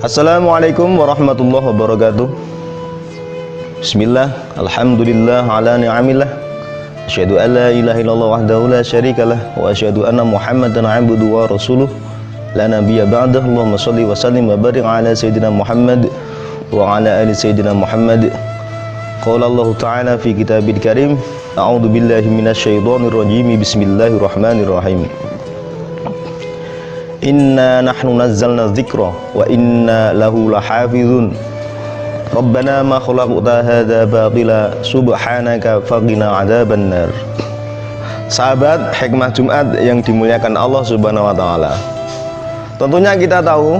Assalamualaikum warahmatullahi wabarakatuh. Bismillah, alhamdulillah ala ni'amillah. Asyhadu an la ilaha illallah wahdahu la syarikalah wa asyhadu anna Muhammadan 'abduhu wa rasuluh la nabiyya ba'dahu. Allahumma shalli wa sallim wa barik ala sayyidina Muhammad wa ala ali sayyidina Muhammad. Qala Allah Ta'ala fi kitabil karim, a'udzu billahi minasyaitonir rajim. Bismillahirrahmanirrahim. Inna nahnu nazzalna dzikra wa inna lahu lahafizun. Rabbana ma khalaqta hadza batila subhanaka faqina adzabannar. Sahabat Hikmah Jumat yang dimuliakan Allah Subhanahu wa taala. Tentunya kita tahu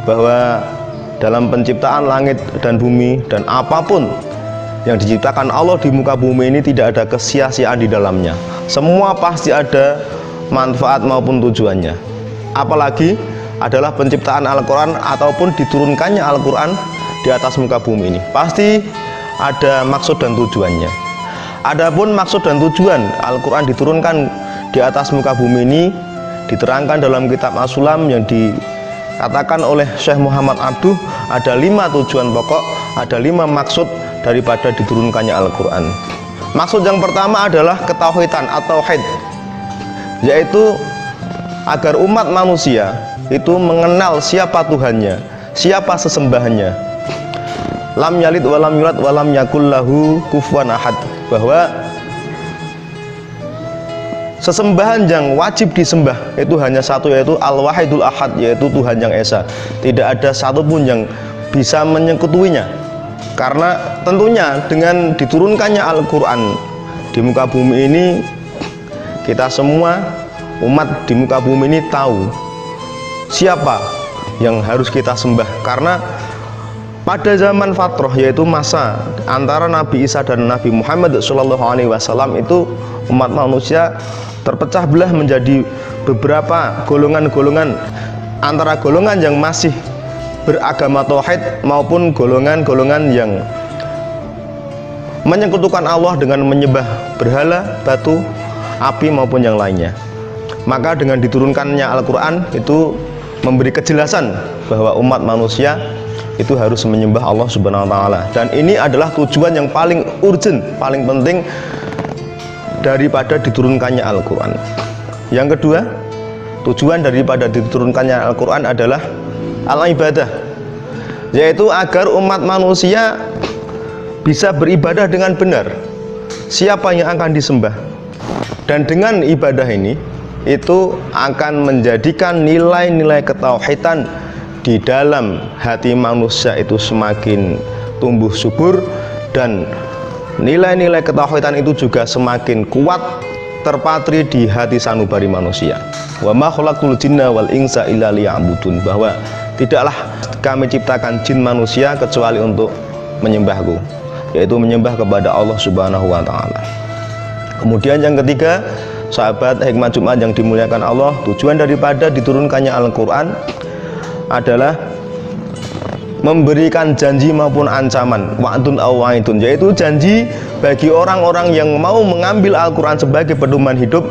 bahwa dalam penciptaan langit dan bumi dan apapun yang diciptakan Allah di muka bumi ini tidak ada kesia-siaan di dalamnya. Semua pasti ada manfaat maupun tujuannya. Apalagi adalah penciptaan Al-Quran ataupun diturunkannya Al-Quran di atas muka bumi ini, pasti ada maksud dan tujuannya. Adapun maksud dan tujuan Al-Quran diturunkan di atas muka bumi ini diterangkan dalam kitab As-Sulam yang dikatakan oleh Syekh Muhammad Abduh. Ada 5 tujuan pokok, ada 5 maksud daripada diturunkannya Al-Quran. Maksud yang pertama adalah ketauhidan atau tauhid, yaitu agar umat manusia itu mengenal siapa Tuhannya, siapa sesembahannya. Lam yalid walam yulad walam yakul lahu kufuwan ahad, bahwa sesembahan yang wajib disembah itu hanya satu, yaitu Al-Wahidul Ahad, yaitu Tuhan yang Esa. Tidak ada satupun yang bisa menyekutuinya. Karena tentunya dengan diturunkannya Al-Quran di muka bumi ini, kita semua umat di muka bumi ini tahu siapa yang harus kita sembah. Karena pada zaman fatrah, yaitu masa antara Nabi Isa dan Nabi Muhammad SAW, itu umat manusia terpecah belah menjadi beberapa golongan-golongan, antara golongan yang masih beragama tauhid maupun golongan-golongan yang menyekutukan Allah dengan menyembah berhala, batu, api maupun yang lainnya. Maka dengan diturunkannya Al-Quran itu memberi kejelasan bahwa umat manusia itu harus menyembah Allah Subhanahu wa taala. Dan ini adalah tujuan yang paling urgent, paling penting daripada diturunkannya Al-Quran. Yang kedua, tujuan daripada diturunkannya Al-Quran adalah al-ibadah, yaitu agar umat manusia bisa beribadah dengan benar siapa yang akan disembah. Dan dengan ibadah ini itu akan menjadikan nilai-nilai ketauhidan di dalam hati manusia itu semakin tumbuh subur, dan nilai-nilai ketauhidan itu juga semakin kuat terpatri di hati sanubari manusia. Wa ma khalaqtul jinna wal insa illa liya'budun, bahwa tidaklah kami ciptakan jin manusia kecuali untuk menyembahku, yaitu menyembah kepada Allah Subhanahu wa taala. Kemudian yang ketiga, sahabat Hikmah Jumat yang dimuliakan Allah, tujuan daripada diturunkannya Al-Quran adalah memberikan janji maupun ancaman, wa'dun aw wa'idun, yaitu janji bagi orang-orang yang mau mengambil Al-Quran sebagai pedoman hidup,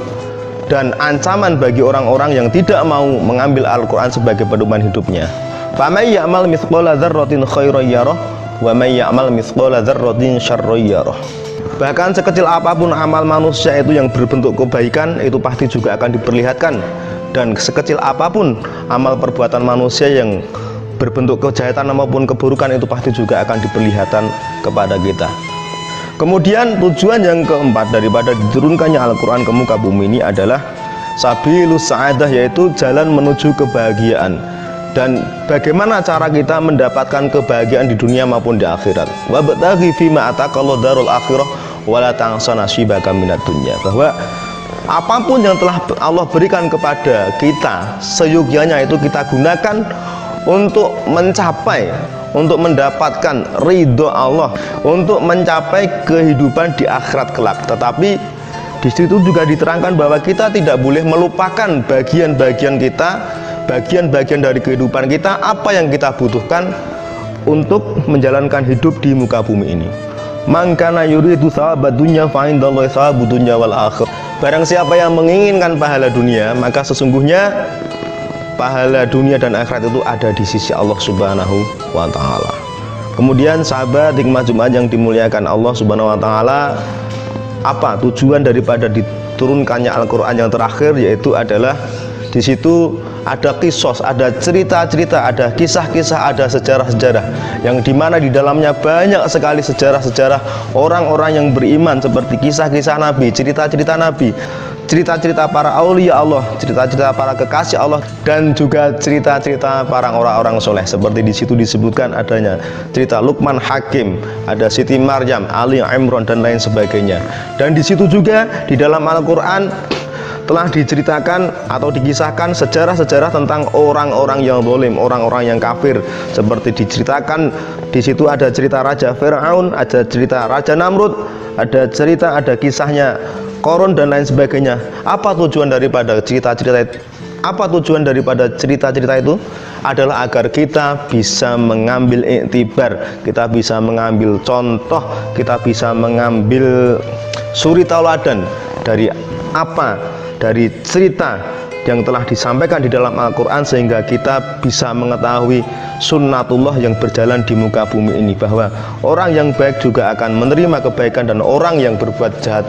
dan ancaman bagi orang-orang yang tidak mau mengambil Al-Quran sebagai pedoman hidupnya. Faman ya'mal mithqala dzarratin khairan yarah wa man ya'mal mithqala dzarratin syarran yarah. Bahkan sekecil apapun amal manusia itu yang berbentuk kebaikan, itu pasti juga akan diperlihatkan. Dan sekecil apapun amal perbuatan manusia yang berbentuk kejahatan maupun keburukan, itu pasti juga akan diperlihatkan kepada kita. Kemudian tujuan yang keempat daripada diturunkannya Al-Quran ke muka bumi ini adalah sabilus sa'adah, yaitu jalan menuju kebahagiaan. Dan bagaimana cara kita mendapatkan kebahagiaan di dunia maupun di akhirat. Wabtaghi fima ataqallahu darul akhirah wala tansa nasibaka minad dunya, bahwa apapun yang telah Allah berikan kepada kita, seyogyanya itu kita gunakan untuk mencapai, untuk mendapatkan ridho Allah, untuk mencapai kehidupan di akhirat kelak. Tetapi Di situ juga diterangkan bahwa kita tidak boleh melupakan bagian-bagian kita, bagian-bagian dari kehidupan kita, apa yang kita butuhkan untuk menjalankan hidup di muka bumi ini. Man kana yuridu thawabad dunya fa indallahi thawabud dunya wal akhir. Barang siapa yang menginginkan pahala dunia, maka sesungguhnya pahala dunia dan akhirat itu ada di sisi Allah Subhanahu wa taala. Kemudian sahabat hikmah Jumat yang dimuliakan Allah Subhanahu wa taala, apa tujuan daripada diturunkannya Al-Qur'an yang terakhir, yaitu adalah di situ ada kisos, ada cerita-cerita, ada kisah-kisah, ada sejarah-sejarah yang dimana di dalamnya banyak sekali sejarah-sejarah orang-orang yang beriman, seperti kisah-kisah Nabi, cerita-cerita Nabi, cerita-cerita para aulia Allah, cerita-cerita para kekasih Allah, dan juga cerita-cerita para orang-orang soleh. Seperti di situ disebutkan adanya cerita Luqman Hakim, ada Siti Maryam, Ali Imran, dan lain sebagainya. Dan di situ juga di dalam Al-Quran telah diceritakan atau dikisahkan sejarah-sejarah tentang orang-orang yang zalim, orang-orang yang kafir. Seperti diceritakan di situ ada cerita Raja Fir'aun, ada cerita Raja Namrud, ada cerita, ada kisahnya Korun dan lain sebagainya. Apa tujuan daripada cerita-cerita itu? Apa tujuan daripada cerita-cerita itu? Adalah agar kita bisa mengambil iktibar, kita bisa mengambil contoh, kita bisa mengambil suri tauladan dari apa? Dari cerita yang telah disampaikan di dalam Al-Quran, sehingga kita bisa mengetahui sunnatullah yang berjalan di muka bumi ini, bahwa orang yang baik juga akan menerima kebaikan, dan orang yang berbuat jahat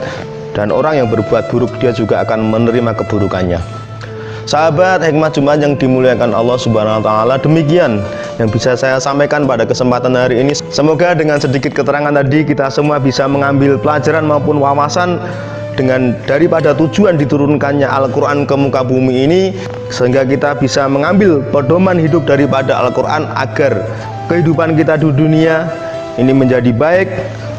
dan orang yang berbuat buruk dia juga akan menerima keburukannya. Sahabat hikmah Jumat yang dimuliakan Allah Subhanahu wa taala, demikian yang bisa saya sampaikan pada kesempatan hari ini. Semoga dengan sedikit keterangan tadi kita semua bisa mengambil pelajaran maupun wawasan dengan daripada tujuan diturunkannya Al-Quran ke muka bumi ini, sehingga kita bisa mengambil pedoman hidup daripada Al-Quran agar kehidupan kita di dunia ini menjadi baik,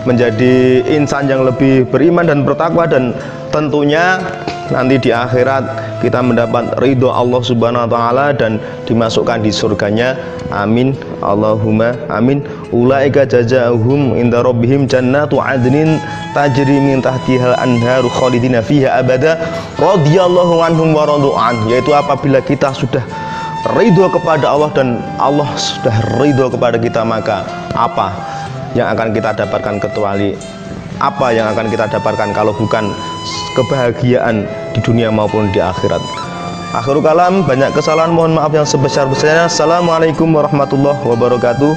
menjadi insan yang lebih beriman dan bertakwa, dan tentunya nanti di akhirat kita mendapat ridho Allah Subhanahu wa taala dan dimasukkan di surganya. Amin Allahumma amin. Ulaika jazaohum inda rabbihim jannatu adnin tajri min tahtihal anharu khalidina fiha abada radhiyallahu anhum wa radu an. Yaitu apabila kita sudah ridho kepada Allah dan Allah sudah ridho kepada kita, maka apa yang akan kita dapatkan kecuali apa yang akan kita dapatkan kalau bukan kebahagiaan di dunia maupun di akhirat. Akhirul kalam, banyak kesalahan mohon maaf yang sebesar-besarnya. Assalamualaikum warahmatullahi wabarakatuh.